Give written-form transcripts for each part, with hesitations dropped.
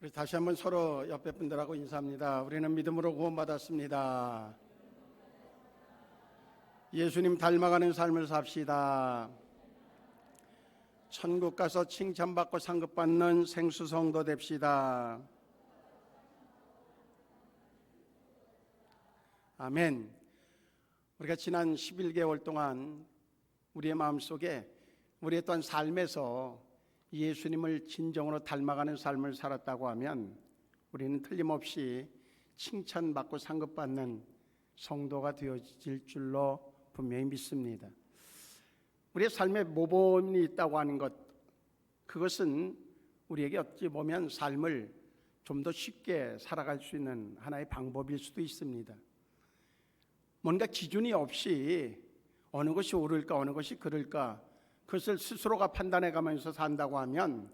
우리 다시 한번 서로 옆에 분들하고 인사합니다. 우리는 믿음으로 구원받았습니다. 예수님 닮아가는 삶을 삽시다. 천국 가서 칭찬받고 상급받는 생수성도 됩시다. 아멘. 우리가 지난 11개월 동안 우리의 마음속에 우리의 또한 삶에서 예수님을 진정으로 닮아가는 삶을 살았다고 하면 우리는 틀림없이 칭찬받고 상급받는 성도가 되어질 줄로 분명히 믿습니다. 우리의 삶에 모범이 있다고 하는 것, 그것은 우리에게 어찌 보면 삶을 좀 더 쉽게 살아갈 수 있는 하나의 방법일 수도 있습니다. 뭔가 기준이 없이 어느 것이 옳을까 어느 것이 그럴까 그것을 스스로가 판단해 가면서 산다고 하면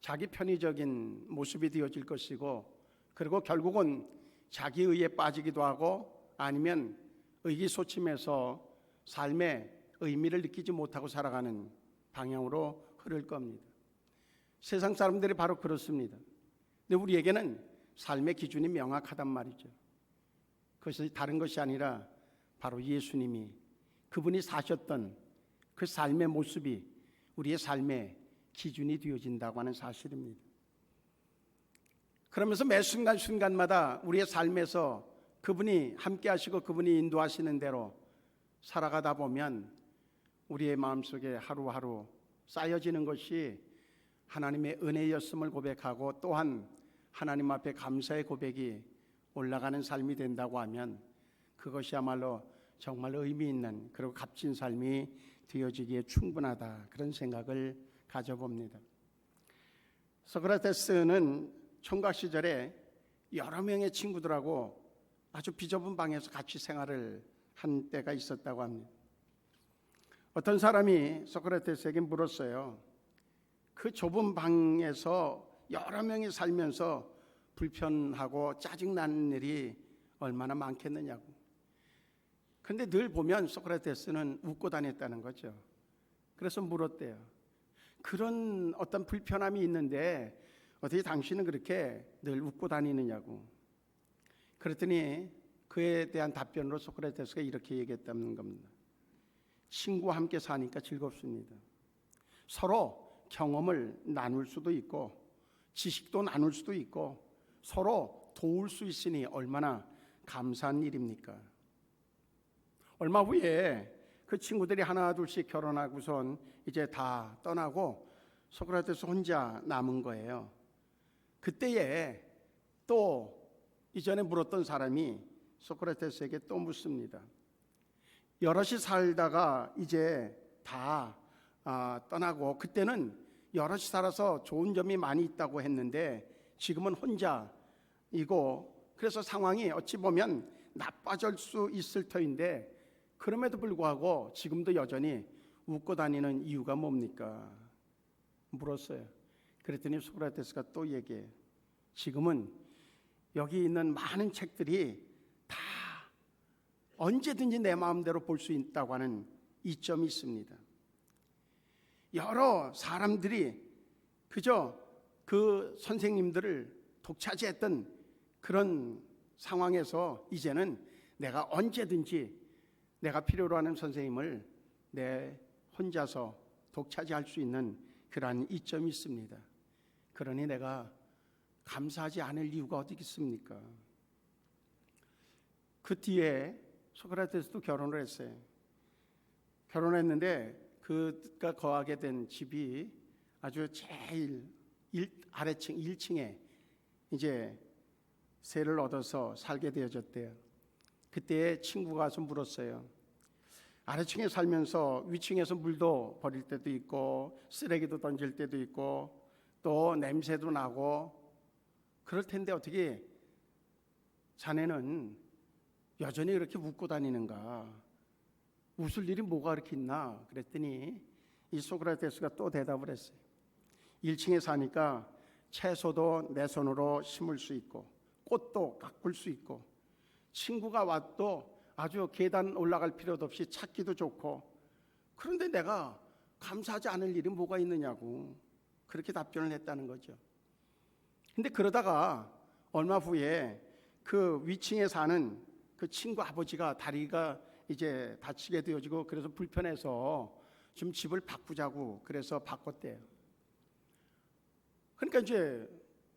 자기 편의적인 모습이 되어질 것이고, 그리고 결국은 자기 의에 빠지기도 하고 아니면 의기소침해서 삶의 의미를 느끼지 못하고 살아가는 방향으로 흐를 겁니다. 세상 사람들이 바로 그렇습니다. 근데 우리에게는 삶의 기준이 명확하단 말이죠. 그것이 다른 것이 아니라 바로 예수님이, 그분이 사셨던 그 삶의 모습이 우리의 삶의 기준이 되어진다고 하는 사실입니다. 그러면서 매 순간순간마다 우리의 삶에서 그분이 함께 하시고 그분이 인도하시는 대로 살아가다 보면 우리의 마음속에 하루하루 쌓여지는 것이 하나님의 은혜였음을 고백하고 또한 하나님 앞에 감사의 고백이 올라가는 삶이 된다고 하면 그것이야말로 정말 의미 있는 그리고 값진 삶이 되어지기에 충분하다, 그런 생각을 가져봅니다. 소크라테스는 총각 시절에 여러 명의 친구들하고 아주 비좁은 방에서 같이 생활을 한 때가 있었다고 합니다. 어떤 사람이 소크라테스에게 물었어요. 그 좁은 방에서 여러 명이 살면서 불편하고 짜증나는 일이 얼마나 많겠느냐고. 근데 늘 보면 소크라테스는 웃고 다녔다는 거죠. 그래서 물었대요. 그런 어떤 불편함이 있는데 어떻게 당신은 그렇게 늘 웃고 다니느냐고. 그랬더니 그에 대한 답변으로 소크라테스가 이렇게 얘기했다는 겁니다. 친구와 함께 사니까 즐겁습니다. 서로 경험을 나눌 수도 있고 지식도 나눌 수도 있고 서로 도울 수 있으니 얼마나 감사한 일입니까? 얼마 후에 그 친구들이 하나 둘씩 결혼하고선 이제 다 떠나고 소크라테스 혼자 남은 거예요. 그때에 또 이전에 물었던 사람이 소크라테스에게 또 묻습니다. 여럿이 살다가 이제 다 떠나고 그때는 여럿이 살아서 좋은 점이 많이 있다고 했는데 지금은 혼자이고 그래서 상황이 어찌 보면 나빠질 수 있을 터인데 그럼에도 불구하고 지금도 여전히 웃고 다니는 이유가 뭡니까? 물었어요. 그랬더니 소크라테스가 또 얘기해요. 지금은 여기 있는 많은 책들이 다 언제든지 내 마음대로 볼 수 있다고 하는 이점이 있습니다. 여러 사람들이 그저 그 선생님들을 독차지했던 그런 상황에서 이제는 내가 언제든지 내가 필요로 하는 선생님을 내 혼자서 독차지할 수 있는 그러한 이점이 있습니다. 그러니 내가 감사하지 않을 이유가 어디 있습니까? 그 뒤에 소크라테스도 결혼을 했어요. 결혼했는데 그가 거하게 된 집이 아주 제일 아래층 1층에 이제 세를 얻어서 살게 되어졌대요. 그때 친구가 와서 물었어요. 아래층에 살면서 위층에서 물도 버릴 때도 있고 쓰레기도 던질 때도 있고 또 냄새도 나고 그럴 텐데 어떻게 자네는 여전히 그렇게 웃고 다니는가? 웃을 일이 뭐가 그렇게 있나? 그랬더니 이 소크라테스가 또 대답을 했어요. 1층에 사니까 채소도 내 손으로 심을 수 있고 꽃도 가꿀 수 있고 친구가 와도 아주 계단 올라갈 필요도 없이 찾기도 좋고 그런데 내가 감사하지 않을 일이 뭐가 있느냐고 그렇게 답변을 했다는 거죠. 근데 그러다가 얼마 후에 그 위층에 사는 그 친구 아버지가 다리가 이제 다치게 되어지고 그래서 불편해서 좀 집을 바꾸자고 그래서 바꿨대요. 그러니까 이제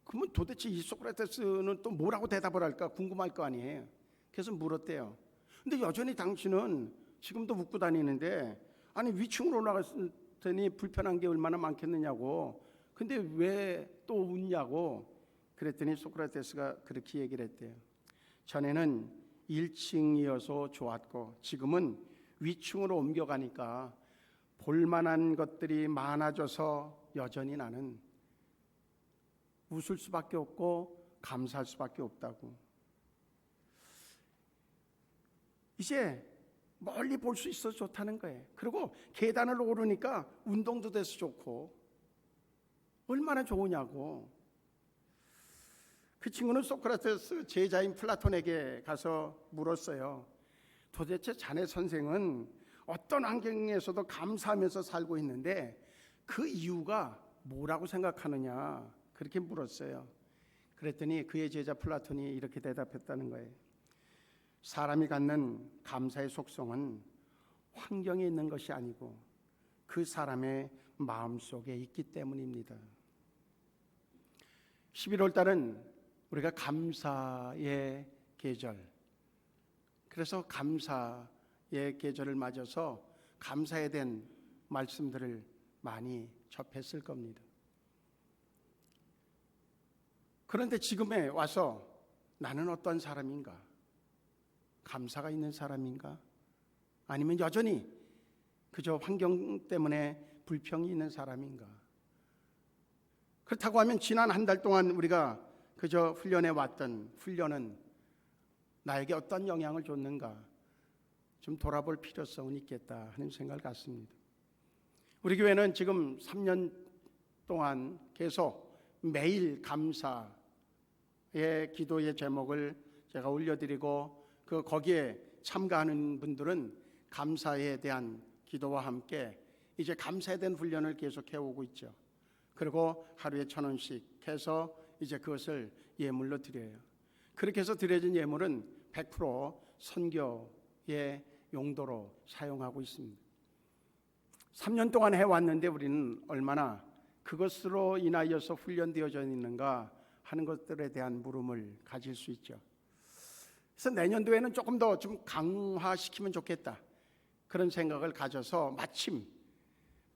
그러면 도대체 이 소크라테스는 또 뭐라고 대답을 할까 궁금할 거 아니에요. 그래서 물었대요. 근데 여전히 당신은 지금도 웃고 다니는데 아니 위층으로 올라갔더니 불편한 게 얼마나 많겠느냐고. 근데 왜 또 웃냐고. 그랬더니 소크라테스가 그렇게 얘기를 했대요. 전에는 1층이어서 좋았고 지금은 위층으로 옮겨가니까 볼만한 것들이 많아져서 여전히 나는 웃을 수밖에 없고 감사할 수밖에 없다고. 이제 멀리 볼 수 있어서 좋다는 거예요. 그리고 계단을 오르니까 운동도 돼서 좋고 얼마나 좋으냐고. 그 친구는 소크라테스 제자인 플라톤에게 가서 물었어요. 도대체 자네 선생은 어떤 환경에서도 감사하면서 살고 있는데 그 이유가 뭐라고 생각하느냐 그렇게 물었어요. 그랬더니 그의 제자 플라톤이 이렇게 대답했다는 거예요. 사람이 갖는 감사의 속성은 환경에 있는 것이 아니고 그 사람의 마음속에 있기 때문입니다. 11월 달은 우리가 감사의 계절, 그래서 감사의 계절을 맞아서 감사에 대한 말씀들을 많이 접했을 겁니다. 그런데 지금에 와서 나는 어떤 사람인가? 감사가 있는 사람인가? 아니면 여전히 그저 환경 때문에 불평이 있는 사람인가? 그렇다고 하면 지난 한 달 동안 우리가 그저 훈련해 왔던 훈련은 나에게 어떤 영향을 줬는가? 좀 돌아볼 필요성은 있겠다 하는 생각을 갖습니다. 우리 교회는 지금 3년 동안 계속 매일 감사의 기도의 제목을 제가 올려드리고 거기에 참가하는 분들은 감사에 대한 기도와 함께 이제 감사에 대한 훈련을 계속 해오고 있죠. 그리고 하루에 1,000원씩 해서 이제 그것을 예물로 드려요. 그렇게 해서 드려진 예물은 100% 선교의 용도로 사용하고 있습니다. 3년 동안 해왔는데 우리는 얼마나 그것으로 인하여서 훈련되어져 있는가 하는 것들에 대한 물음을 가질 수 있죠. 그래서 내년도에는 조금 더 좀 강화시키면 좋겠다 그런 생각을 가져서 마침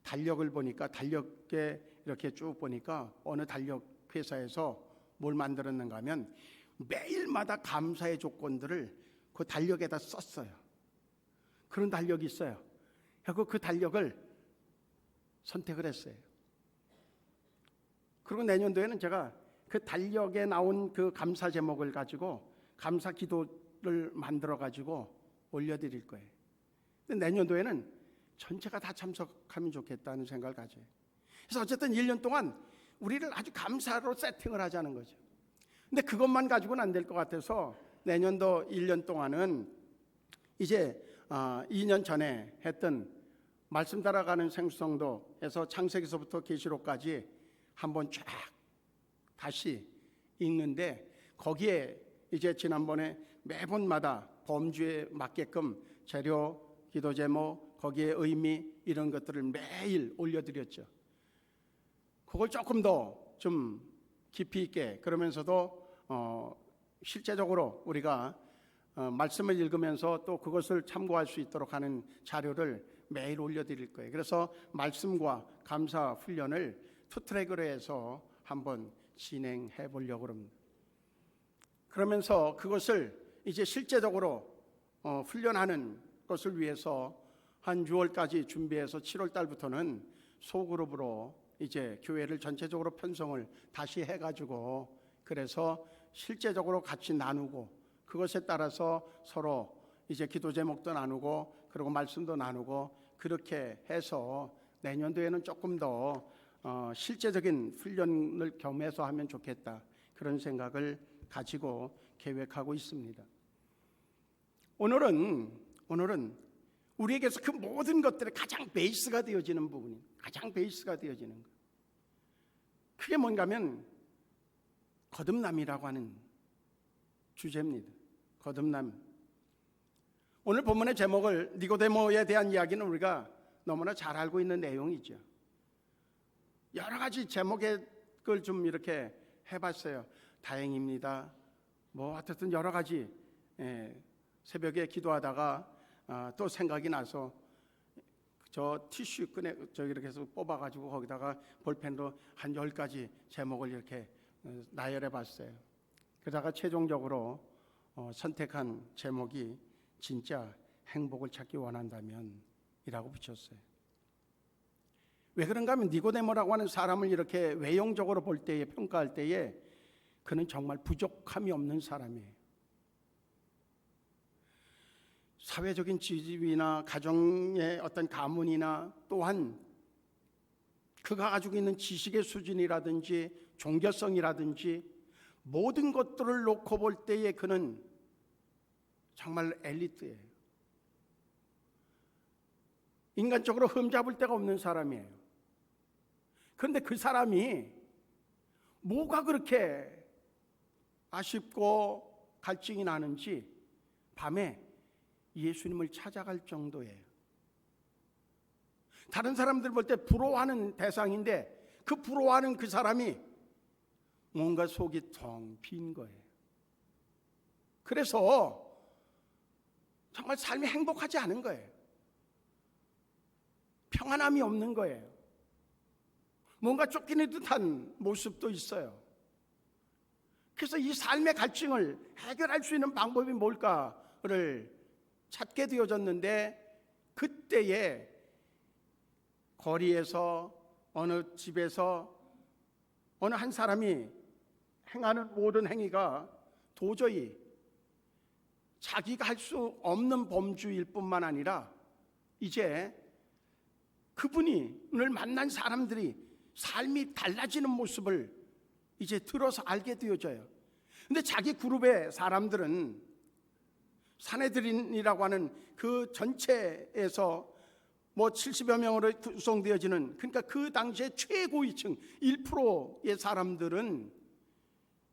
달력을 보니까 달력에 이렇게 쭉 보니까 어느 달력 회사에서 뭘 만들었는가 하면 매일마다 감사의 조건들을 그 달력에다 썼어요. 그런 달력이 있어요. 그리고 그 달력을 선택을 했어요. 그리고 내년도에는 제가 그 달력에 나온 그 감사 제목을 가지고 감사 기도를 만들어 가지고 올려드릴 거예요. 근데 내년도에는 전체가 다 참석하면 좋겠다는 생각을 가져요. 그래서 어쨌든 1년 동안 우리를 아주 감사로 세팅을 하자는 거죠. 근데 그것만 가지고는 안 될 것 같아서 내년도 1년 동안은 이제 2년 전에 했던 말씀 따라가는 생수성도에서 창세기서부터 계시록까지 한번 쫙 다시 읽는데 거기에 이제 지난번에 매번마다 범주에 맞게끔 재료, 기도 제목, 거기에 의미 이런 것들을 매일 올려드렸죠. 그걸 조금 더 좀 깊이 있게 그러면서도 실제적으로 우리가 말씀을 읽으면서 또 그것을 참고할 수 있도록 하는 자료를 매일 올려드릴 거예요. 그래서 말씀과 감사 훈련을 투트랙으로 해서 한번 진행해 보려고 합니다. 그러면서 그것을 이제 실제적으로 훈련하는 것을 위해서 한 6월까지 준비해서 7월 달부터는 소그룹으로 이제 교회를 전체적으로 편성을 다시 해가지고 그래서 실제적으로 같이 나누고 그것에 따라서 서로 이제 기도 제목도 나누고 그리고 말씀도 나누고 그렇게 해서 내년도에는 조금 더 실제적인 훈련을 겸해서 하면 좋겠다 그런 생각을 가지고 계획하고 있습니다. 오늘은 우리에게서 그 모든 것들의 가장 베이스가 되어지는 부분이 가장 베이스가 되어지는 것. 그게 뭔가 하면 거듭남이라고 하는 주제입니다. 거듭남. 오늘 본문의 제목을 니고데모에 대한 이야기는 우리가 너무나 잘 알고 있는 내용이죠. 여러 가지 제목의 걸 좀 이렇게 해봤어요. 다행입니다. 뭐 어쨌든 여러 가지 새벽에 기도하다가 또 생각이 나서 저 티슈 꺼내 이렇게 해서 뽑아가지고 거기다가 볼펜으로 한 10가지 제목을 이렇게 나열해봤어요. 그러다가 최종적으로 선택한 제목이 진짜 행복을 찾기 원한다면 이라고 붙였어요. 왜 그런가 하면 니고데모라고 하는 사람을 이렇게 외형적으로 볼 때에 평가할 때에 그는 정말 부족함이 없는 사람이에요. 사회적인 지위나 가정의 어떤 가문이나 또한 그가 가지고 있는 지식의 수준이라든지 종교성이라든지 모든 것들을 놓고 볼 때에 그는 정말 엘리트예요. 인간적으로 흠잡을 데가 없는 사람이에요. 그런데 그 사람이 뭐가 그렇게 아쉽고 갈증이 나는지 밤에 예수님을 찾아갈 정도예요. 다른 사람들 볼 때 부러워하는 대상인데 그 부러워하는 그 사람이 뭔가 속이 텅 빈 거예요. 그래서 정말 삶이 행복하지 않은 거예요. 평안함이 없는 거예요. 뭔가 쫓기는 듯한 모습도 있어요. 그래서 이 삶의 갈증을 해결할 수 있는 방법이 뭘까를 찾게 되어졌는데 그때에 거리에서 어느 집에서 어느 한 사람이 행하는 모든 행위가 도저히 자기가 할 수 없는 범주일 뿐만 아니라 이제 그분을 만난 사람들이 삶이 달라지는 모습을 이제 들어서 알게 되어져요. 근데 자기 그룹의 사람들은 사내들인이라고 하는 그 전체에서 뭐 70여 명으로 구성되어지는, 그러니까 그 당시에 최고위층 1%의 사람들은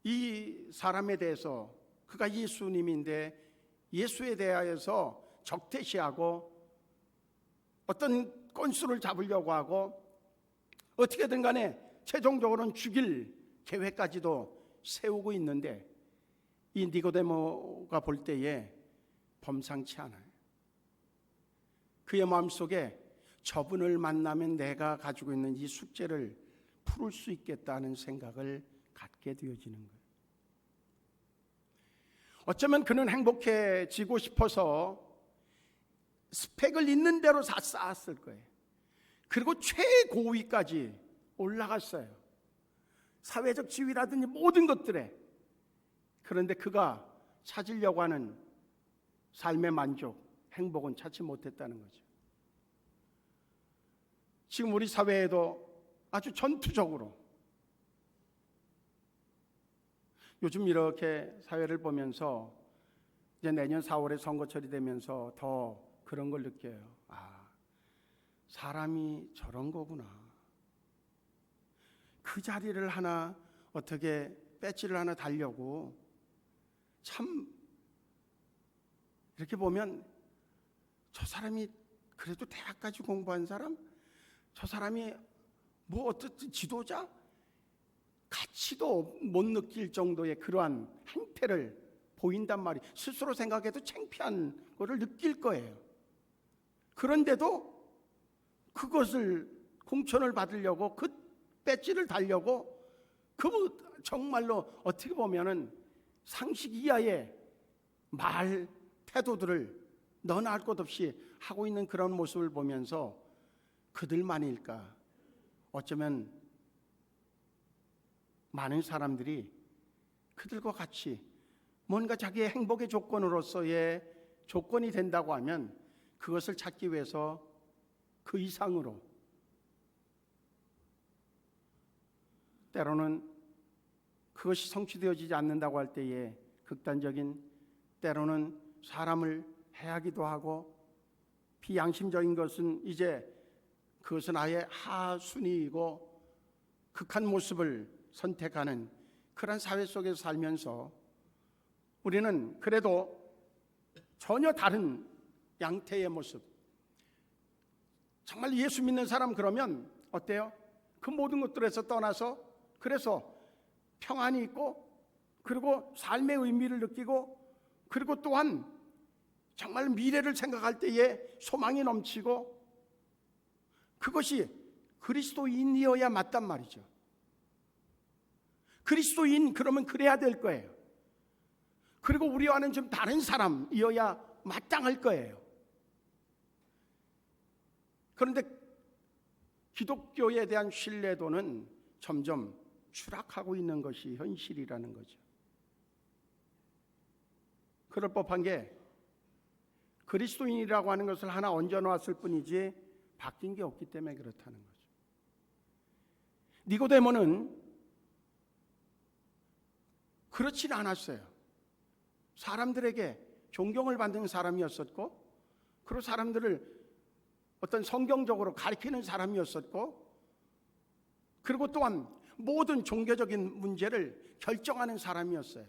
이 사람에 대해서 그가 예수님인데 예수에 대하여서 적대시하고 어떤 건수를 잡으려고 하고 어떻게든 간에 최종적으로는 죽일 계획까지도 세우고 있는데 이 니고데모가 볼 때에 범상치 않아요. 그의 마음속에 저분을 만나면 내가 가지고 있는 이 숙제를 풀을 수 있겠다는 생각을 갖게 되어지는 거예요. 어쩌면 그는 행복해지고 싶어서 스펙을 있는 대로 다 쌓았을 거예요. 그리고 최고위까지 올라갔어요. 사회적 지위라든지 모든 것들에. 그런데 그가 찾으려고 하는 삶의 만족, 행복은 찾지 못했다는 거죠. 지금 우리 사회에도 아주 전투적으로 요즘 이렇게 사회를 보면서 이제 내년 4월에 선거철이 되면서 더 그런 걸 느껴요. 아, 사람이 저런 거구나. 그 자리를 하나 어떻게 배지를 하나 달려고 참 이렇게 보면 저 사람이 그래도 대학까지 공부한 사람? 저 사람이 뭐 어떻든 지도자? 가치도 못 느낄 정도의 그러한 행태를 보인단 말이에요. 스스로 생각해도 창피한 거를 느낄 거예요. 그런데도 그것을 공천을 받으려고 그 배지를 달려고 그 정말로 어떻게 보면은 상식 이하의 말 태도들을 너나 할 것 없이 하고 있는 그런 모습을 보면서 그들만일까? 어쩌면 많은 사람들이 그들과 같이 뭔가 자기의 행복의 조건으로서의 조건이 된다고 하면 그것을 찾기 위해서 그 이상으로 때로는 그것이 성취되어지지 않는다고 할 때에 극단적인, 때로는 사람을 해하기도 하고 비양심적인 것은 이제 그것은 아예 하순위이고 극한 모습을 선택하는 그런 사회 속에서 살면서 우리는 그래도 전혀 다른 양태의 모습, 정말 예수 믿는 사람 그러면 어때요? 그 모든 것들에서 떠나서 그래서 평안이 있고, 그리고 삶의 의미를 느끼고, 그리고 또한 정말 미래를 생각할 때에 소망이 넘치고, 그것이 그리스도인이어야 맞단 말이죠. 그리스도인 그러면 그래야 될 거예요. 그리고 우리와는 좀 다른 사람이어야 마땅할 거예요. 그런데 기독교에 대한 신뢰도는 점점 추락하고 있는 것이 현실이라는 거죠. 그럴 법한 게 그리스도인이라고 하는 것을 하나 얹어놓았을 뿐이지 바뀐 게 없기 때문에 그렇다는 거죠. 니고데모는 그렇지는 않았어요. 사람들에게 존경을 받는 사람이었었고, 그리고 사람들을 어떤 성경적으로 가르치는 사람이었었고, 그리고 또한 모든 종교적인 문제를 결정하는 사람이었어요.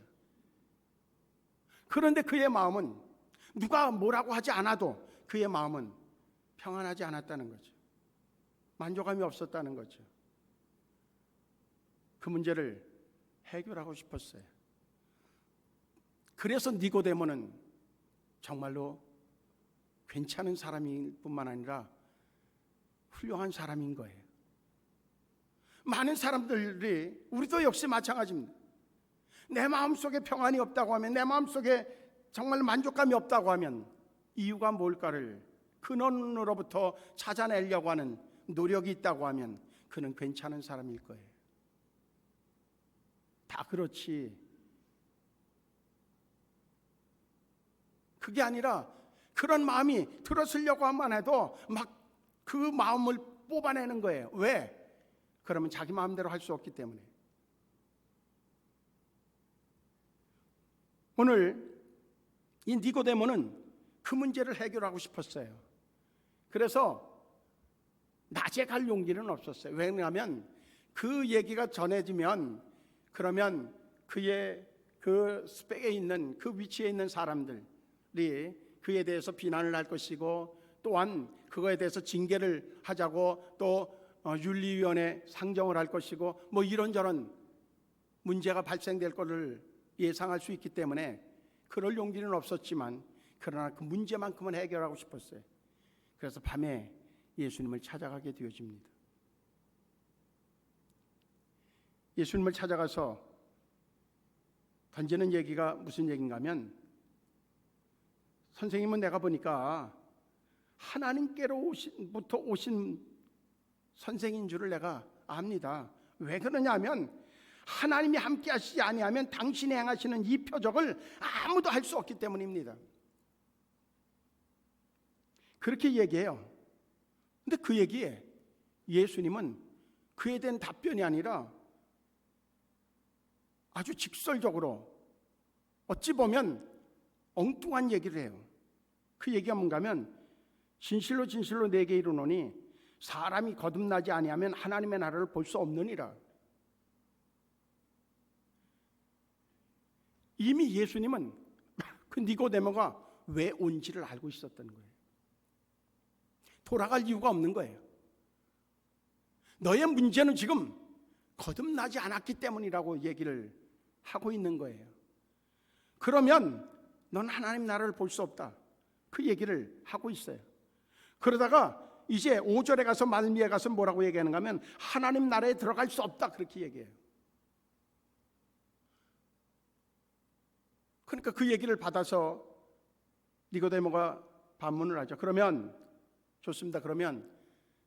그런데 그의 마음은 누가 뭐라고 하지 않아도 그의 마음은 평안하지 않았다는 거죠. 만족감이 없었다는 거죠. 그 문제를 해결하고 싶었어요. 그래서 니고데모는 정말로 괜찮은 사람일 뿐만 아니라 훌륭한 사람인 거예요. 많은 사람들이, 우리도 역시 마찬가지입니다. 내 마음속에 평안이 없다고 하면, 내 마음속에 정말 만족감이 없다고 하면 이유가 뭘까를 근원으로부터 찾아내려고 하는 노력이 있다고 하면 그는 괜찮은 사람일 거예요. 다 그렇지. 그게 아니라 그런 마음이 들었으려고 하면 해도 막 그 마음을 뽑아내는 거예요. 왜? 그러면 자기 마음대로 할 수 없기 때문에. 오늘 이 니고데모는 그 문제를 해결하고 싶었어요. 그래서 낮에 갈 용기는 없었어요. 왜냐하면 그 얘기가 전해지면 그러면 그의 그 스펙에 있는, 그 위치에 있는 사람들이 그에 대해서 비난을 할 것이고, 또한 그거에 대해서 징계를 하자고 또 윤리위원회 상정을 할 것이고, 뭐 이런저런 문제가 발생될 것을 예상할 수 있기 때문에 그럴 용기는 없었지만, 그러나 그 문제만큼은 해결하고 싶었어요. 그래서 밤에 예수님을 찾아가게 되어집니다. 예수님을 찾아가서 던지는 얘기가 무슨 얘기인가 하면, 선생님은 내가 보니까 하나님께로부터 오신 선생인 줄을 내가 압니다. 왜 그러냐 하면, 하나님이 함께 하시지 아니하면 당신이 행하시는 이 표적을 아무도 할 수 없기 때문입니다. 그렇게 얘기해요. 근데 그 얘기에 예수님은 그에 대한 답변이 아니라 아주 직설적으로, 어찌 보면 엉뚱한 얘기를 해요. 그 얘기가 뭔가 하면, 진실로 진실로 내게 이르노니 사람이 거듭나지 아니하면 하나님의 나라를 볼 수 없느니라. 이미 예수님은 그 니고데모가 왜 온지를 알고 있었던 거예요. 돌아갈 이유가 없는 거예요. 너의 문제는 지금 거듭나지 않았기 때문이라고 얘기를 하고 있는 거예요. 그러면 넌 하나님 나라를 볼 수 없다. 그 얘기를 하고 있어요. 그러다가 이제 5절에 가서, 말미에 가서 뭐라고 얘기하는가 하면 하나님 나라에 들어갈 수 없다, 그렇게 얘기해요. 그러니까 그 얘기를 받아서 니고데모가 반문을 하죠. 그러면 좋습니다. 그러면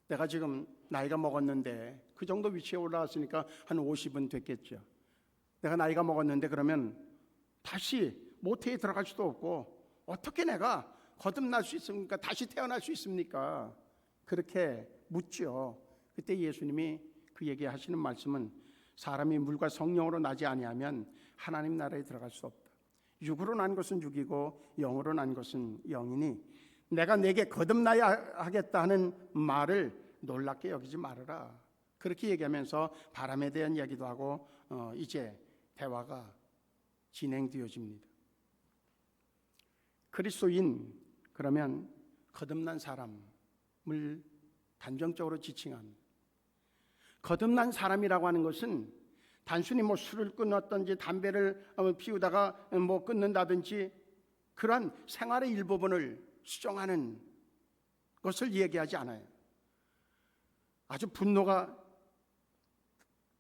내가 지금 나이가 먹었는데, 그 정도 위치에 올라왔으니까 한 50은 됐겠죠. 내가 나이가 먹었는데 그러면 다시 모태에 들어갈 수도 없고 어떻게 내가 거듭날 수 있습니까? 다시 태어날 수 있습니까? 그렇게 묻죠. 그때 예수님이 그 얘기하시는 말씀은, 사람이 물과 성령으로 나지 아니하면 하나님 나라에 들어갈 수 없다. 육으로 난 것은 육이고 영으로 난 것은 영이니 내가 내게 거듭나야 하겠다 하는 말을 놀랍게 여기지 말아라. 그렇게 얘기하면서 바람에 대한 이야기도 하고 이제 대화가 진행되어집니다. 그리스도인 그러면 거듭난 사람을 단정적으로 지칭합니다. 거듭난 사람이라고 하는 것은 단순히 술을 끊었든지 담배를 피우다가 끊는다든지 그러한 생활의 일부분을 수정하는 것을 얘기하지 않아요. 아주 분노가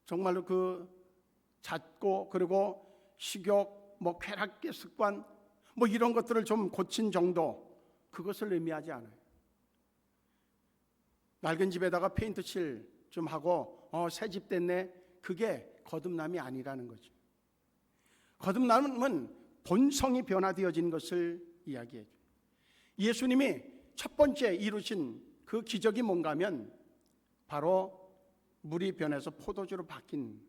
정말로 잦고 그리고 식욕, 쾌락의 습관 이런 것들을 좀 고친 정도, 그것을 의미하지 않아요. 낡은 집에다가 페인트 칠 좀 하고 새 집 됐네, 그게 거듭남이 아니라는 거죠. 거듭남은 본성이 변화되어진 것을 이야기해요. 예수님이 첫 번째 이루신 그 기적이 뭔가 하면 바로 물이 변해서 포도주로 바뀐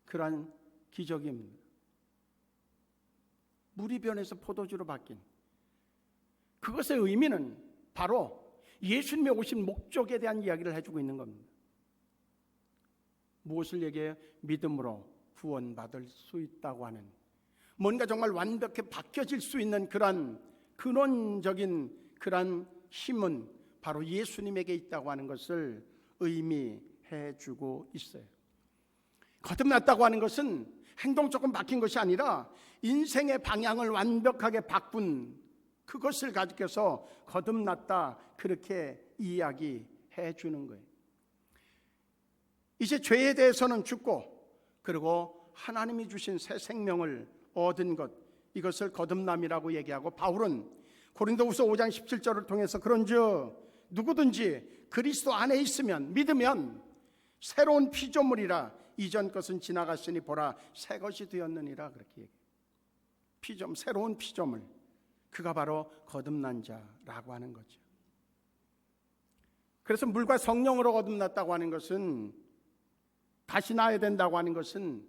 그러한 기적입니다. 물이 변해서 포도주로 바뀐 그것의 의미는 바로 예수님이 오신 목적에 대한 이야기를 해주고 있는 겁니다. 무엇을 얘기해요? 믿음으로 구원받을 수 있다고 하는, 뭔가 정말 완벽히 바뀌어질 수 있는 그런 근원적인 그런 힘은 바로 예수님에게 있다고 하는 것을 의미해 주고 있어요. 거듭났다고 하는 것은 행동 조금 바뀐 것이 아니라 인생의 방향을 완벽하게 바꾼 그것을 가지고서 거듭났다, 그렇게 이야기해 주는 거예요. 이제 죄에 대해서는 죽고 그리고 하나님이 주신 새 생명을 얻은 것, 이것을 거듭남이라고 얘기하고, 바울은 고린도후서 5장 17절을 통해서 그런즉 누구든지 그리스도 안에 있으면, 믿으면 새로운 피조물이라, 이전 것은 지나갔으니 보라 새 것이 되었느니라, 그렇게 얘기해요. 새로운 피조물, 그가 바로 거듭난 자라고 하는 거죠. 그래서 물과 성령으로 거듭났다고 하는 것은, 다시 나야 된다고 하는 것은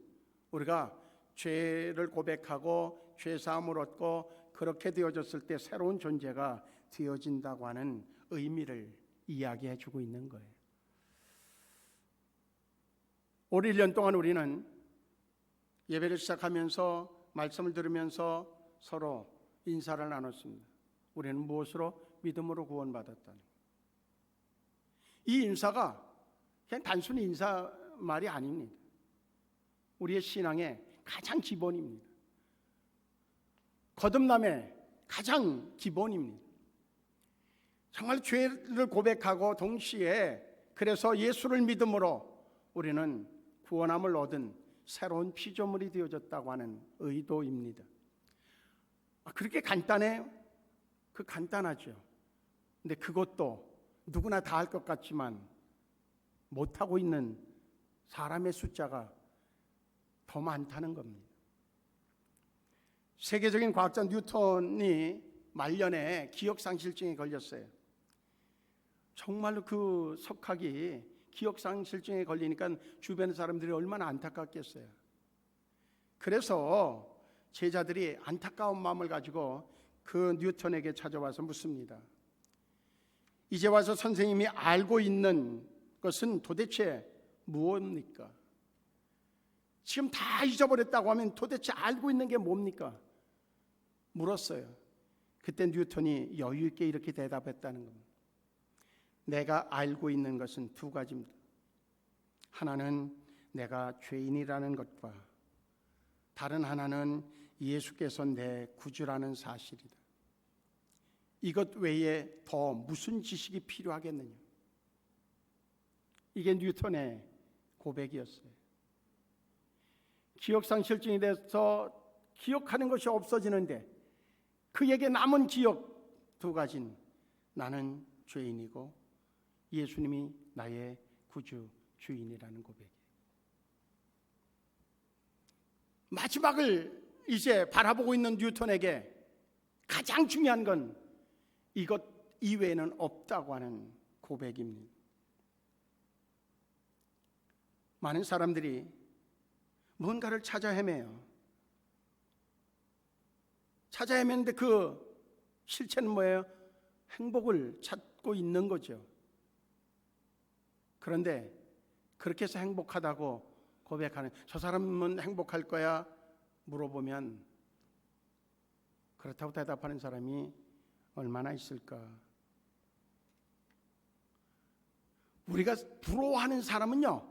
우리가 죄를 고백하고 죄사함을 얻고 그렇게 되어졌을 때 새로운 존재가 되어진다고 하는 의미를 이야기해 주고 있는 거예요. 올 1년 동안 우리는 예배를 시작하면서 말씀을 들으면서 서로 인사를 나눴습니다. 우리는 무엇으로? 믿음으로 구원받았다는, 이 인사가 그냥 단순히 인사 말이 아닙니다. 우리의 신앙의 가장 기본입니다. 거듭남의 가장 기본입니다. 정말 죄를 고백하고 동시에 그래서 예수를 믿음으로 우리는 구원함을 얻은 새로운 피조물이 되어졌다고 하는 의도입니다. 그렇게 간단해요? 간단하죠. 근데 그것도 누구나 다 할 것 같지만 못하고 있는 사람의 숫자가 더 많다는 겁니다. 세계적인 과학자 뉴턴이 말년에 기억상실증에 걸렸어요. 정말로 그 석학이 기억상실증에 걸리니까 주변 사람들이 얼마나 안타깝겠어요. 그래서 제자들이 안타까운 마음을 가지고 그 뉴턴에게 찾아와서 묻습니다. 이제 와서 선생님이 알고 있는 것은 도대체 무엇입니까? 지금 다 잊어버렸다고 하면 도대체 알고 있는 게 뭡니까? 물었어요. 그때 뉴턴이 여유 있게 이렇게 대답했다는 겁니다. 내가 알고 있는 것은 두 가지입니다. 하나는 내가 죄인이라는 것과 다른 하나는 예수께서 내 구주라는 사실이다. 이것 외에 더 무슨 지식이 필요하겠느냐? 이게 뉴턴의 고백이었어요. 기억상실증이 돼서 기억하는 것이 없어지는데 그에게 남은 기억 두 가지는 나는 죄인이고 예수님이 나의 구주 주인이라는 고백이에요. 마지막을 이제 바라보고 있는 뉴턴에게 가장 중요한 건 이것 이외에는 없다고 하는 고백입니다. 많은 사람들이 뭔가를 찾아 헤매요. 찾아 헤매는데 그 실체는 뭐예요? 행복을 찾고 있는 거죠. 그런데 그렇게 해서 행복하다고 고백하는, 저 사람은 행복할 거야 물어보면 그렇다고 대답하는 사람이 얼마나 있을까? 우리가 부러워하는 사람은요,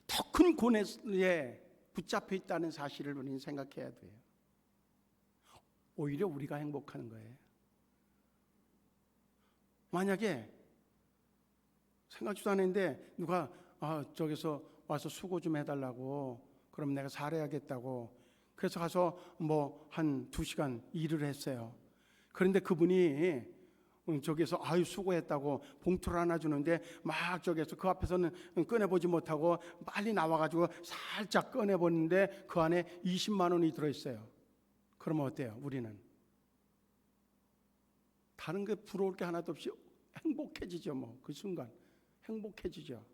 더 큰 고뇌에 붙잡혀 있다는 사실을 우리는 생각해야 돼요. 오히려 우리가 행복한 거예요. 만약에 생각지도 않았는데 누가 저기서 와서 수고 좀 해달라고, 그럼 내가 잘해야겠다고, 그래서 가서 뭐 한 2시간 일을 했어요. 그런데 그분이 저기서 수고했다고 봉투를 하나 주는데 막 저기서 그 앞에서는 꺼내보지 못하고 빨리 나와가지고 살짝 꺼내보는데 그 안에 20만 원이 들어있어요. 그러면 어때요? 우리는 다른 게 부러울 게 하나도 없이 행복해지죠. 뭐 그 순간 행복해지죠.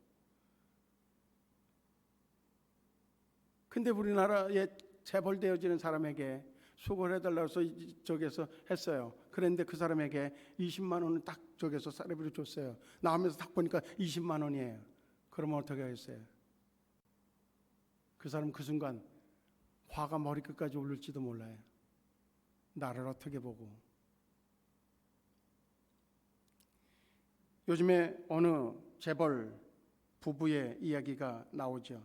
근데 우리나라에 재벌되어지는 사람에게 수고를 해달라고 해서 저기서 했어요. 그런데 그 사람에게 20만 원을 딱 저기서 사례비로 줬어요. 나오면서 딱 보니까 20만 원이에요. 그러면 어떻게 하겠어요? 그 사람 그 순간 화가 머리끝까지 오를지도 몰라요. 나를 어떻게 보고. 요즘에 어느 재벌 부부의 이야기가 나오죠.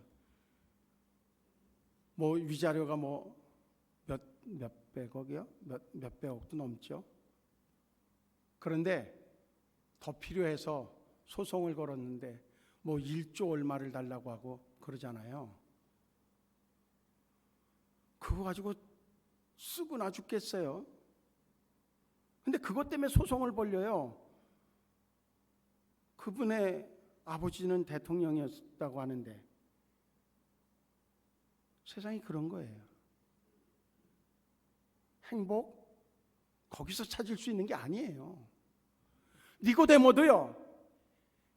뭐 위자료가 뭐 몇백억이요? 몇백억도 넘죠. 그런데 더 필요해서 소송을 걸었는데 뭐 1조 얼마를 달라고 하고 그러잖아요. 그거 가지고 쓰고나 죽겠어요. 근데 그것 때문에 소송을 벌려요. 그분의 아버지는 대통령이었다고 하는데 세상이 그런 거예요. 행복 거기서 찾을 수 있는 게 아니에요. 니고데모도요,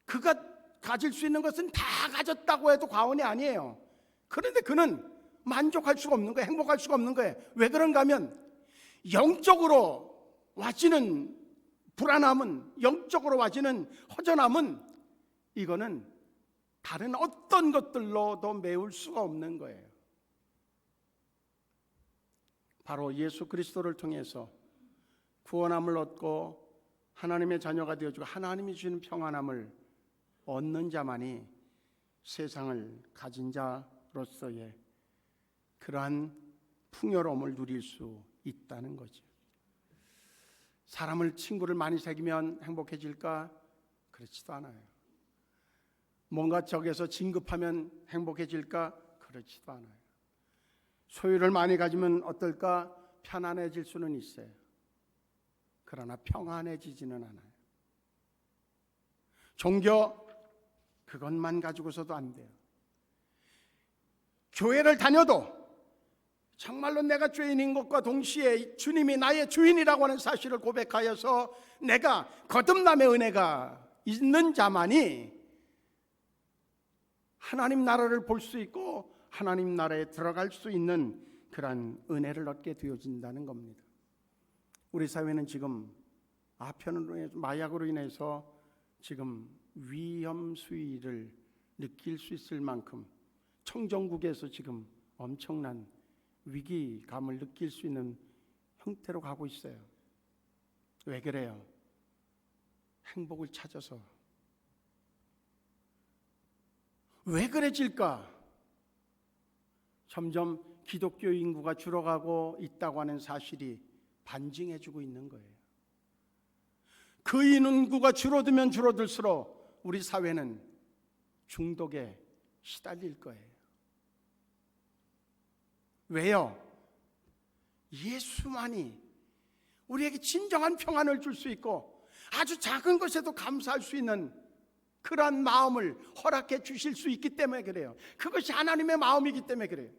그가 가질 수 있는 것은 다 가졌다고 해도 과언이 아니에요. 그런데 그는 만족할 수가 없는 거예요. 행복할 수가 없는 거예요. 왜 그런가 하면 영적으로 와지는 불안함은, 영적으로 와지는 허전함은 이거는 다른 어떤 것들로도 메울 수가 없는 거예요. 바로 예수 그리스도를 통해서 구원함을 얻고 하나님의 자녀가 되어주고 하나님이 주시는 평안함을 얻는 자만이 세상을 가진 자로서의 그러한 풍요로움을 누릴 수 있다는 거죠. 친구를 많이 사귀면 행복해질까? 그렇지도 않아요. 뭔가 적에서 진급하면 행복해질까? 그렇지도 않아요. 소유를 많이 가지면 어떨까? 편안해질 수는 있어요. 그러나 평안해지지는 않아요. 종교, 그것만 가지고서도 안 돼요. 교회를 다녀도 정말로 내가 죄인인 것과 동시에 주님이 나의 주인이라고 하는 사실을 고백하여서 내가 거듭남의 은혜가 있는 자만이 하나님 나라를 볼 수 있고 하나님 나라에 들어갈 수 있는 그러한 은혜를 얻게 되어진다는 겁니다. 우리 사회는 지금 마약으로 인해서 지금 위험 수위를 느낄 수 있을 만큼 청정국에서 지금 엄청난 위기감을 느낄 수 있는 형태로 가고 있어요. 왜 그래요? 행복을 찾아서. 왜 그래질까? 점점 기독교 인구가 줄어가고 있다고 하는 사실이 반증해주고 있는 거예요. 그 인구가 줄어들면 줄어들수록 우리 사회는 중독에 시달릴 거예요. 왜요? 예수만이 우리에게 진정한 평안을 줄 수 있고 아주 작은 것에도 감사할 수 있는 그러한 마음을 허락해 주실 수 있기 때문에 그래요. 그것이 하나님의 마음이기 때문에 그래요.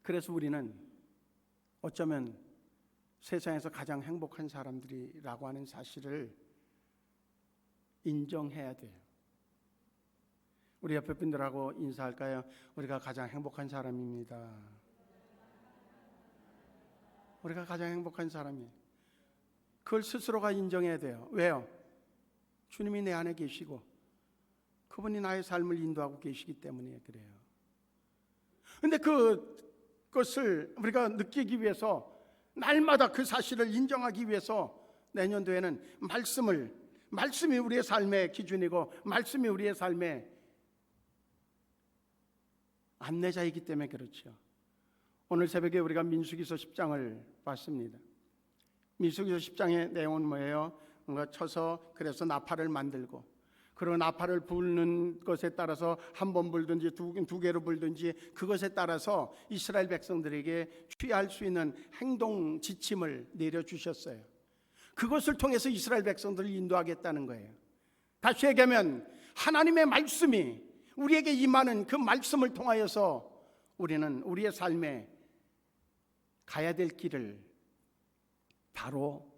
그래서 우리는 어쩌면 세상에서 가장 행복한 사람들이라고 하는 사실을 인정해야 돼요. 우리 옆에 분들하고 인사할까요? 우리가 가장 행복한 사람입니다. 우리가 가장 행복한 사람이에요. 그걸 스스로가 인정해야 돼요. 왜요? 주님이 내 안에 계시고 그분이 나의 삶을 인도하고 계시기 때문에 그래요. 근데 그것을 우리가 느끼기 위해서, 날마다 그 사실을 인정하기 위해서 내년도에는 말씀이 우리의 삶의 기준이고 말씀이 우리의 삶의 안내자이기 때문에 그렇죠. 오늘 새벽에 우리가 민수기서 10장을 봤습니다. 민수기서 10장의 내용은 뭐예요? 뭔가 쳐서 그래서 나팔을 만들고, 그리고 나팔을 부는 것에 따라서 한 번 불든지 두 개로 불든지 그것에 따라서 이스라엘 백성들에게 취할 수 있는 행동 지침을 내려주셨어요. 그것을 통해서 이스라엘 백성들을 인도하겠다는 거예요. 다시 얘기하면 하나님의 말씀이 우리에게 임하는 그 말씀을 통하여서 우리는 우리의 삶에 가야 될 길을 바로,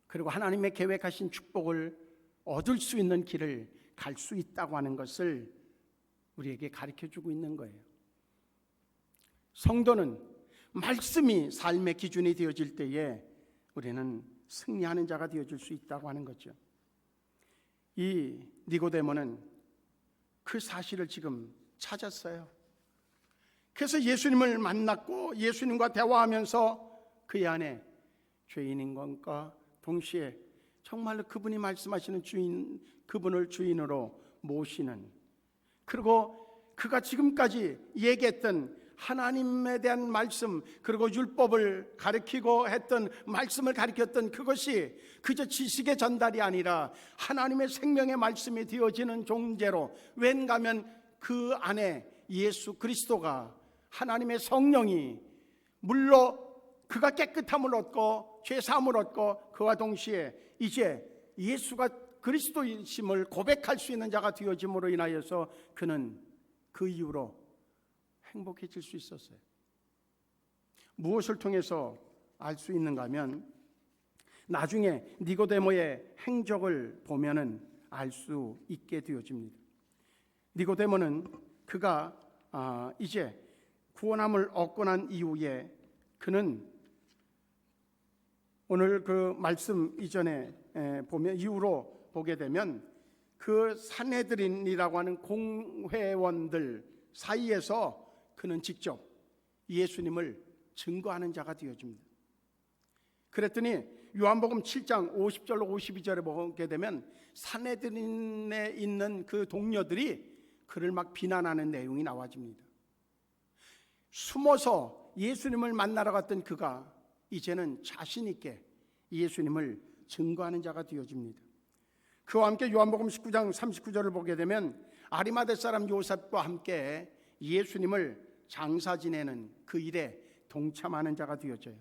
그리고 하나님의 계획하신 축복을 얻을 수 있는 길을 갈 수 있다고 하는 것을 우리에게 가르쳐주고 있는 거예요. 성도는 말씀이 삶의 기준이 되어질 때에 우리는 승리하는 자가 되어줄 수 있다고 하는 거죠. 이 니고데모는 그 사실을 지금 찾았어요. 그래서 예수님을 만났고 예수님과 대화하면서 그의 안에 죄인인 것과 동시에 정말로 그분이 말씀하시는 주인, 그분을 주인으로 모시는, 그리고 그가 지금까지 얘기했던 하나님에 대한 말씀, 그리고 율법을 가르치고 했던 말씀을 가르쳤던 그것이 그저 지식의 전달이 아니라 하나님의 생명의 말씀이 되어지는 존재로, 왠가 하면 그 안에 예수 그리스도가, 하나님의 성령이 물로 그가 깨끗함을 얻고 죄사함을 얻고 그와 동시에 이제 예수가 그리스도이심을 고백할 수 있는 자가 되어짐으로 인하여서 그는 그 이후로 행복해질 수 있었어요. 무엇을 통해서 알 수 있는가 하면 나중에 니고데모의 행적을 보면은 알 수 있게 되어집니다. 니고데모는 그가 이제 구원함을 얻고 난 이후에 그는 오늘 그 말씀 이전에 보면, 이후로 보게 되면 그 산헤드린이라고 하는 공회원들 사이에서 그는 직접 예수님을 증거하는 자가 되어집니다. 그랬더니 요한복음 7장 50절로 52절에 보게 되면 산헤드린에 있는 그 동료들이 그를 막 비난하는 내용이 나와집니다. 숨어서 예수님을 만나러 갔던 그가 이제는 자신 있게 예수님을 증거하는 자가 되어집니다. 그와 함께 요한복음 19장 39절을 보게 되면 아리마대 사람 요셉과 함께 예수님을 장사 지내는 그 일에 동참하는 자가 되어져요.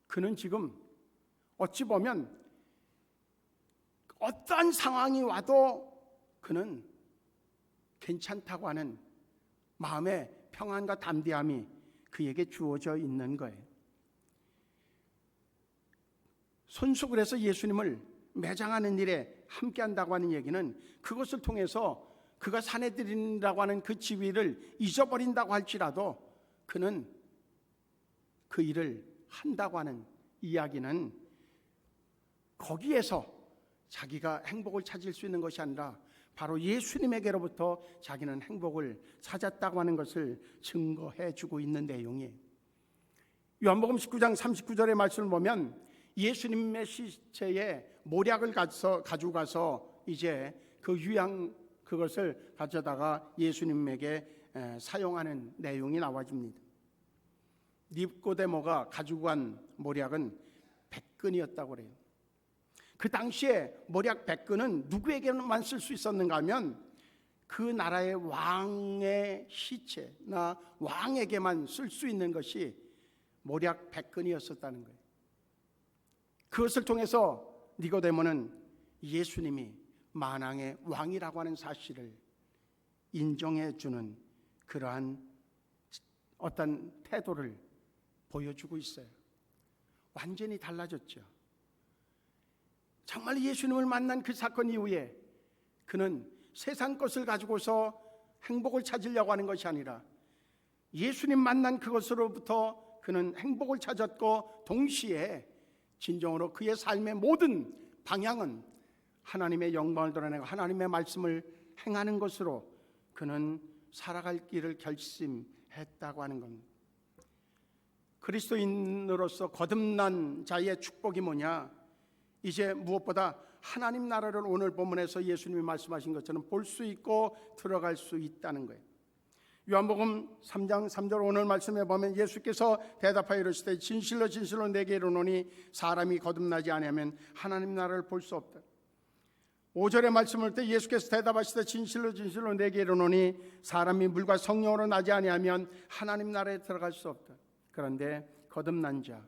그는 지금 어찌 보면 어떠한 상황이 와도 그는 괜찮다고 하는 마음의 평안과 담대함이 그에게 주어져 있는 거예요. 손수 그래서 예수님을 매장하는 일에 함께한다고 하는 얘기는 그것을 통해서 그가 산헤드린이라고 하는 그 지위를 잊어버린다고 할지라도 그는 그 일을 한다고 하는 이야기는 거기에서 자기가 행복을 찾을 수 있는 것이 아니라 바로 예수님에게로부터 자기는 행복을 찾았다고 하는 것을 증거해 주고 있는 내용이에요. 요한복음 19장 39절의 말씀을 보면 예수님의 시체에 모략을 가지고 가서 이제 그 그것을 가져다가 예수님에게 사용하는 내용이 나와집니다. 니고데모가 가지고 간 모략은 백근이었다고 그래요. 그 당시에 모략 백근은 누구에게만 쓸 수 있었는가 하면 그 나라의 왕의 시체나 왕에게만 쓸 수 있는 것이 모략 백근이었었다는 거예요. 그것을 통해서 니고데모는 예수님이 만왕의 왕이라고 하는 사실을 인정해 주는 그러한 어떤 태도를 보여주고 있어요. 완전히 달라졌죠. 정말 예수님을 만난 그 사건 이후에 그는 세상 것을 가지고서 행복을 찾으려고 하는 것이 아니라 예수님 만난 그것으로부터 그는 행복을 찾았고 동시에 진정으로 그의 삶의 모든 방향은 하나님의 영광을 드러내고 하나님의 말씀을 행하는 것으로 그는 살아갈 길을 결심했다고 하는 겁니다. 그리스도인으로서 거듭난 자의 축복이 뭐냐? 이제 무엇보다 하나님 나라를 오늘 본문에서 예수님이 말씀하신 것처럼 볼 수 있고 들어갈 수 있다는 거예요. 요한복음 3장 3절 오늘 말씀에 보면 예수께서 대답하여 이르시되 진실로 진실로 내게 이르노니 사람이 거듭나지 아니하면 하나님 나라를 볼 수 없다. 5절의 말씀을 때 예수께서 대답하시되 진실로 진실로 내게 이르노니 사람이 물과 성령으로 나지 아니하면 하나님 나라에 들어갈 수 없다. 그런데 거듭난 자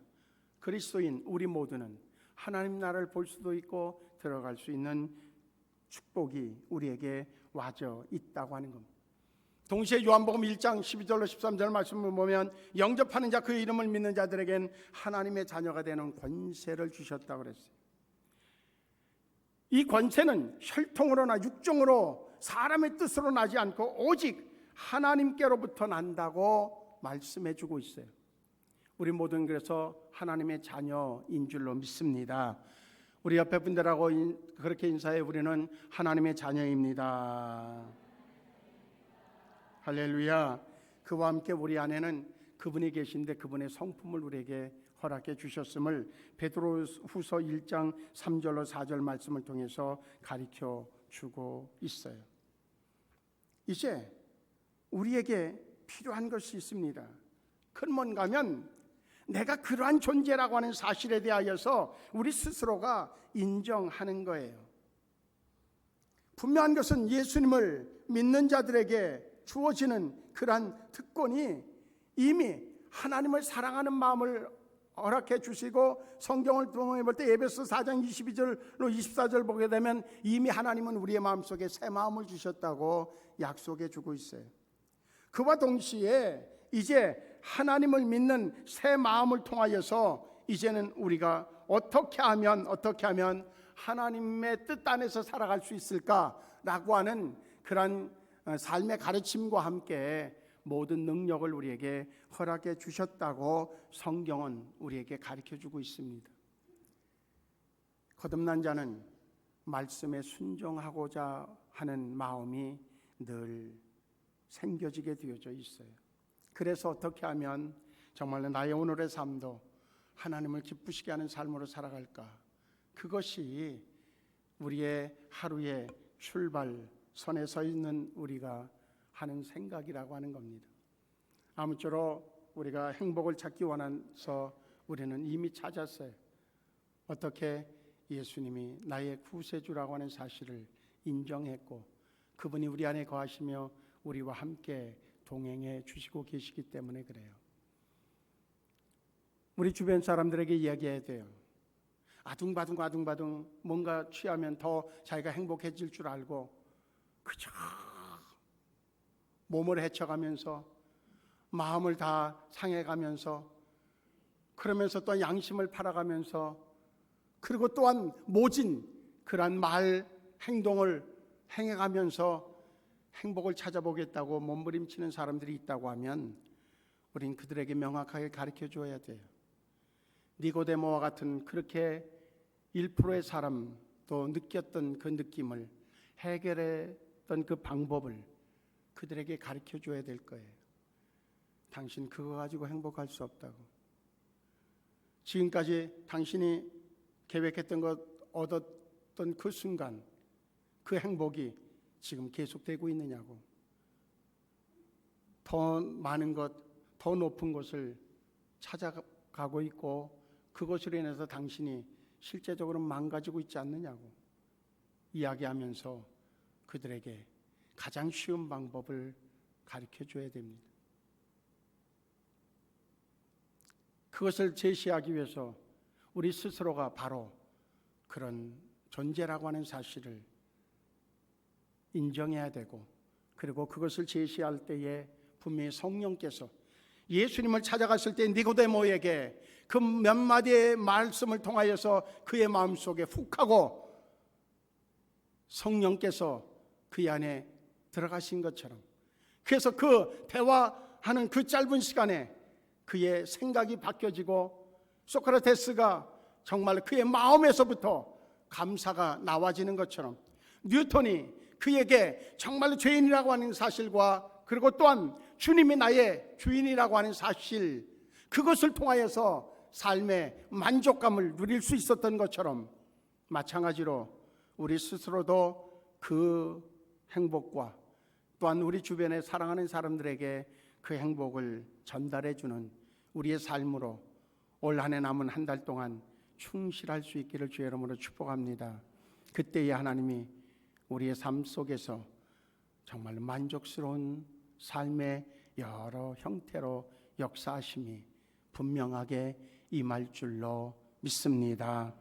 그리스도인 우리 모두는 하나님 나라를 볼 수도 있고 들어갈 수 있는 축복이 우리에게 와져 있다고 하는 겁니다. 동시에 요한복음 1장 12절로 13절 말씀을 보면 영접하는 자 그의 이름을 믿는 자들에겐 하나님의 자녀가 되는 권세를 주셨다고 그랬어요. 이 권세는 혈통으로나 육정으로 사람의 뜻으로 나지 않고 오직 하나님께로부터 난다고 말씀해 주고 있어요. 우리 모두는 그래서 하나님의 자녀인 줄로 믿습니다. 우리 옆에 분들하고 그렇게 인사해. 우리는 하나님의 자녀입니다. 할렐루야. 그와 함께 우리 안에는 그분이 계신데 그분의 성품을 우리에게 허락해 주셨음을 베드로후서 1장 3절로 4절 말씀을 통해서 가르쳐 주고 있어요. 이제 우리에게 필요한 것이 있습니다. 그건 뭔가 하면 내가 그러한 존재라고 하는 사실에 대하여서 우리 스스로가 인정하는 거예요. 분명한 것은 예수님을 믿는 자들에게 주어지는 그러한 특권이 이미 하나님을 사랑하는 마음을 허락해 주시고 성경을 통해 볼 때 에베소 4장 22절로 24절 보게 되면 이미 하나님은 우리의 마음속에 새 마음을 주셨다고 약속해 주고 있어요. 그와 동시에 이제 하나님을 믿는 새 마음을 통하여서 이제는 우리가 어떻게 하면 하나님의 뜻 안에서 살아갈 수 있을까라고 하는 그런 삶의 가르침과 함께 모든 능력을 우리에게 허락해 주셨다고 성경은 우리에게 가르쳐주고 있습니다. 거듭난 자는 말씀에 순종하고자 하는 마음이 늘 생겨지게 되어져 있어요. 그래서 어떻게 하면 정말로 나의 오늘의 삶도 하나님을 기쁘시게 하는 삶으로 살아갈까? 그것이 우리의 하루의 출발선에 서 있는 우리가 하는 생각이라고 하는 겁니다. 아무쪼록 우리가 행복을 찾기 원해서 우리는 이미 찾았어요. 어떻게? 예수님이 나의 구세주라고 하는 사실을 인정했고 그분이 우리 안에 거하시며 우리와 함께 동행해 주시고 계시기 때문에 그래요. 우리 주변 사람들에게 이야기해야 돼요. 아둥바둥 뭔가 취하면 더 자기가 행복해질 줄 알고 그저 몸을 헤쳐가면서 마음을 다 상해가면서 그러면서 또 양심을 팔아가면서 그리고 또한 모진 그러한 말 행동을 행해가면서 행복을 찾아보겠다고 몸부림치는 사람들이 있다고 하면 우린 그들에게 명확하게 가르쳐 줘야 돼요. 니고데모와 같은 그렇게 1%의 사람도 느꼈던 그 느낌을 해결했던 그 방법을 그들에게 가르쳐 줘야 될 거예요. 당신 그거 가지고 행복할 수 없다고. 지금까지 당신이 계획했던 것 얻었던 그 순간 그 행복이 지금 계속되고 있느냐고. 더 많은 것, 더 높은 것을 찾아가고 있고 그것으로 인해서 당신이 실제적으로 망가지고 있지 않느냐고 이야기하면서 그들에게 가장 쉬운 방법을 가르쳐 줘야 됩니다. 그것을 제시하기 위해서 우리 스스로가 바로 그런 존재라고 하는 사실을 인정해야 되고 그리고 그것을 제시할 때에 분명히 성령께서 예수님을 찾아갔을 때 니고데모에게 그 몇 마디의 말씀을 통하여서 그의 마음속에 훅 하고 성령께서 그 안에 들어가신 것처럼 그래서 그 대화하는 그 짧은 시간에 그의 생각이 바뀌어지고 소크라테스가 정말 그의 마음에서부터 감사가 나와지는 것처럼 뉴턴이 그에게 정말로 죄인이라고 하는 사실과 그리고 또한 주님이 나의 주인이라고 하는 사실, 그것을 통하여서 삶의 만족감을 누릴 수 있었던 것처럼 마찬가지로 우리 스스로도 그 행복과 또한 우리 주변에 사랑하는 사람들에게 그 행복을 전달해주는 우리의 삶으로 올 한 해 남은 한 달 동안 충실할 수 있기를 주의 이름으로 축복합니다. 그때에 하나님이 우리의 삶 속에서 정말 만족스러운 삶의 여러 형태로 역사하심이 분명하게 임할 줄로 믿습니다.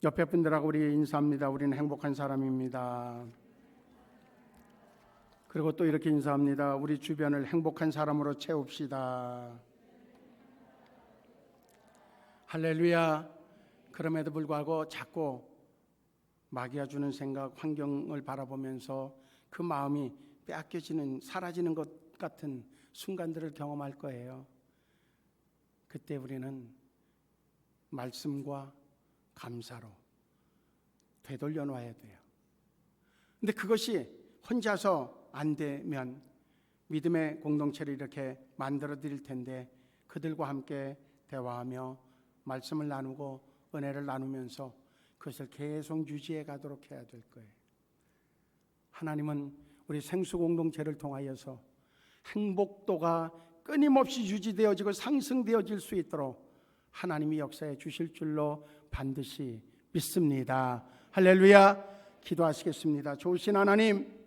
옆에 분들하고 우리 인사합니다. 우리는 행복한 사람입니다. 그리고 또 이렇게 인사합니다. 우리 주변을 행복한 사람으로 채웁시다. 할렐루야. 그럼에도 불구하고 자꾸 마귀가 주는 생각, 환경을 바라보면서 그 마음이 빼앗겨지는, 사라지는 것 같은 순간들을 경험할 거예요. 그때 우리는 말씀과 감사로 되돌려 놔야 돼요. 근데 그것이 혼자서 안 되면 믿음의 공동체를 이렇게 만들어 드릴 텐데, 그들과 함께 대화하며 말씀을 나누고 은혜를 나누면서 그것을 계속 유지해 가도록 해야 될 거예요. 하나님은 우리 생수 공동체를 통하여서 행복도가 끊임없이 유지되어지고 상승되어질 수 있도록 하나님이 역사해 주실 줄로 반드시 믿습니다. 할렐루야. 기도하시겠습니다. 좋으신 하나님,